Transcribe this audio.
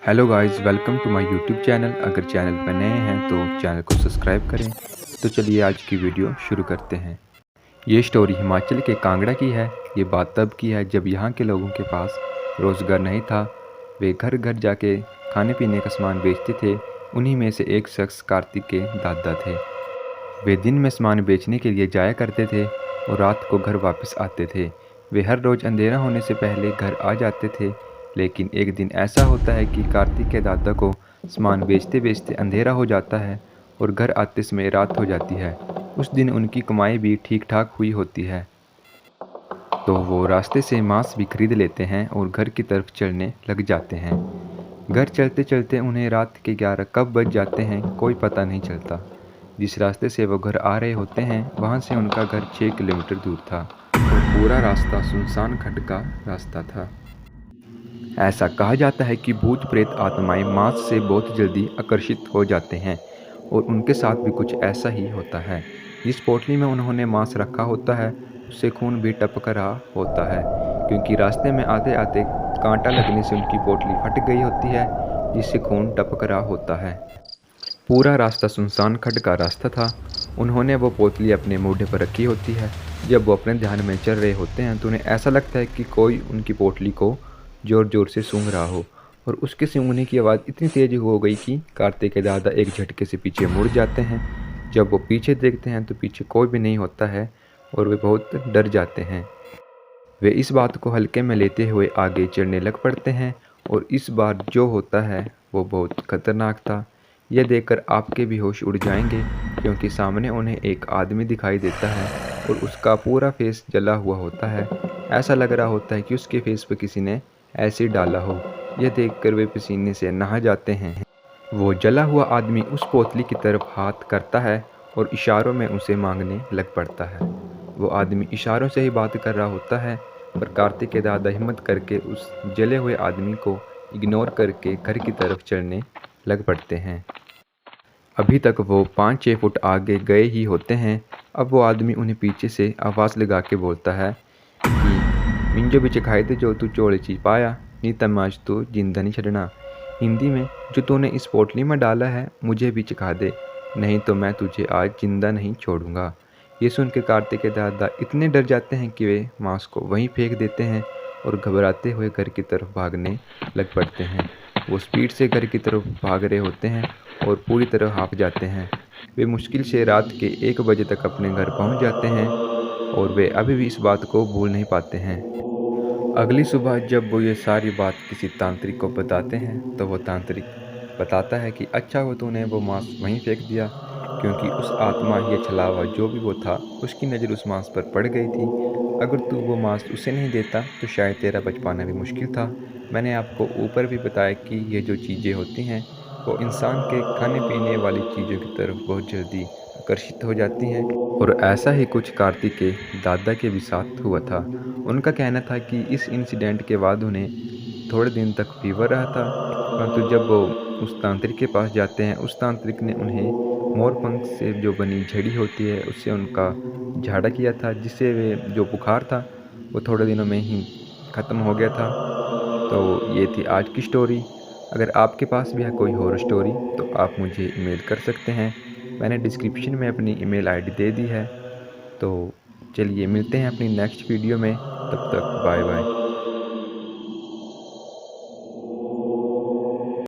Hello guys, welcome to my YouTube channel. अगर channel पर नए हैं तो चैनल को सब्सक्राइब करें। तो चलिए आज की वीडियो शुरू करते हैं। ये स्टोरी हिमाचल के कांगड़ा की है। ये बात तब की है जब यहाँ के लोगों के पास रोज़गार नहीं था। वे घर घर जाके खाने पीने का सामान बेचते थे। उन्हीं में से एक शख्स कार्तिक के दादा थे। वे दिन में सामान बेचने के लिए जाया करते थे और रात को घर वापस आते थे। वे हर रोज़ अंधेरा होने से पहले घर आ जाते थे। लेकिन एक दिन ऐसा होता है कि कार्तिक के दादा को सामान बेचते बेचते अंधेरा हो जाता है और घर आते समय रात हो जाती है। उस दिन उनकी कमाई भी ठीक ठाक हुई होती है, तो वो रास्ते से मांस भी खरीद लेते हैं और घर की तरफ चलने लग जाते हैं। घर चलते चलते उन्हें रात के 11 कब बज जाते हैं कोई पता नहीं चलता। जिस रास्ते से वो घर आ रहे होते हैं वहाँ से उनका घर 6 किलोमीटर दूर था और पूरा रास्ता सुनसान खड्ड का रास्ता था। ऐसा कहा जाता है कि भूत प्रेत आत्माएं मांस से बहुत जल्दी आकर्षित हो जाते हैं और उनके साथ भी कुछ ऐसा ही होता है। जिस पोटली में उन्होंने मांस रखा होता है उससे खून भी टपक रहा होता है, क्योंकि रास्ते में आते आते कांटा लगने से उनकी पोटली फट गई होती है, जिससे खून टपक रहा होता है। पूरा रास्ता सुनसान खड्ड का रास्ता था। उन्होंने वो पोतली अपने मोढ़े पर रखी होती है। जब वो अपने ध्यान में चल रहे होते हैं तो उन्हें ऐसा लगता है कि कोई उनकी पोटली को ज़ोर ज़ोर से सूंघ रहा हो, और उसके सूंघने की आवाज़ इतनी तेज़ हो गई कि कार्तिक के दादा एक झटके से पीछे मुड़ जाते हैं। जब वो पीछे देखते हैं तो पीछे कोई भी नहीं होता है और वे बहुत डर जाते हैं। वे इस बात को हल्के में लेते हुए आगे चलने लग पड़ते हैं और इस बार जो होता है वो बहुत खतरनाक था। यह देखकर आपके भी होश उड़ जाएंगे, क्योंकि सामने उन्हें एक आदमी दिखाई देता है और उसका पूरा फेस जला हुआ होता है। ऐसा लग रहा होता है कि उसके फेस पर किसी ने एसिड डाला हो। यह देखकर वे पसीने से नहा जाते हैं। वो जला हुआ आदमी उस पोतली की तरफ हाथ करता है और इशारों में उसे मांगने लग पड़ता है। वो आदमी इशारों से ही बात कर रहा होता है, पर कार्तिक के दादा हिम्मत करके उस जले हुए आदमी को इग्नोर करके घर की तरफ चलने लग पड़ते हैं। अभी तक वो 5-6 फुट आगे गए ही होते हैं। अब वो आदमी उन्हें पीछे से आवाज़ लगा के बोलता है कि मिंजो भी चखाए दे जो तू चोले ची पाया, नी तमाश तू जिंदा नहीं छड़ना। हिंदी में, जो तूने इस पोटली में डाला है मुझे भी चखा दे, नहीं तो मैं तुझे आज जिंदा नहीं छोड़ूंगा। ये सुनकर कार्तिक के दादा इतने डर जाते हैं कि वे मांस को वहीं फेंक देते हैं और घबराते हुए घर की तरफ भागने लग पड़ते हैं। वो स्पीड से घर की तरफ भाग रहे होते हैं और पूरी तरह हाफ जाते हैं। वे मुश्किल से रात के 1 बजे तक अपने घर पहुंच जाते हैं और वे अभी भी इस बात को भूल नहीं पाते हैं। अगली सुबह जब वो ये सारी बात किसी तांत्रिक को बताते हैं तो वो तांत्रिक बताता है कि अच्छा हो तूने वो मांस वहीं फेंक दिया, क्योंकि उस आत्मा या छलावा जो भी वो था उसकी नज़र उस मांस पर पड़ गई थी। अगर तू वो मांस उसे नहीं देता तो शायद तेरा बच पाना भी मुश्किल था। मैंने आपको ऊपर भी बताया कि ये जो चीज़ें होती हैं वो इंसान के खाने पीने वाली चीज़ों की तरफ बहुत जल्दी आकर्षित हो जाती हैं, और ऐसा ही कुछ कार्तिक के दादा के भी साथ हुआ था। उनका कहना था कि इस इंसिडेंट के बाद उन्हें थोड़े दिन तक फीवर रहा था, परंतु जब वो उस तांत्रिक के पास जाते हैं उस तांत्रिक ने उन्हें मोरपंख से जो बनी झड़ी होती है उससे उनका झाड़ा किया था, जिससे वे जो बुखार था वो थोड़े दिनों में ही ख़त्म हो गया था। तो ये थी आज की स्टोरी। अगर आपके पास भी है कोई हॉरर स्टोरी तो आप मुझे ईमेल कर सकते हैं। मैंने डिस्क्रिप्शन में अपनी ईमेल आईडी दे दी है। तो चलिए मिलते हैं अपनी नेक्स्ट वीडियो में। तब तक बाय बाय।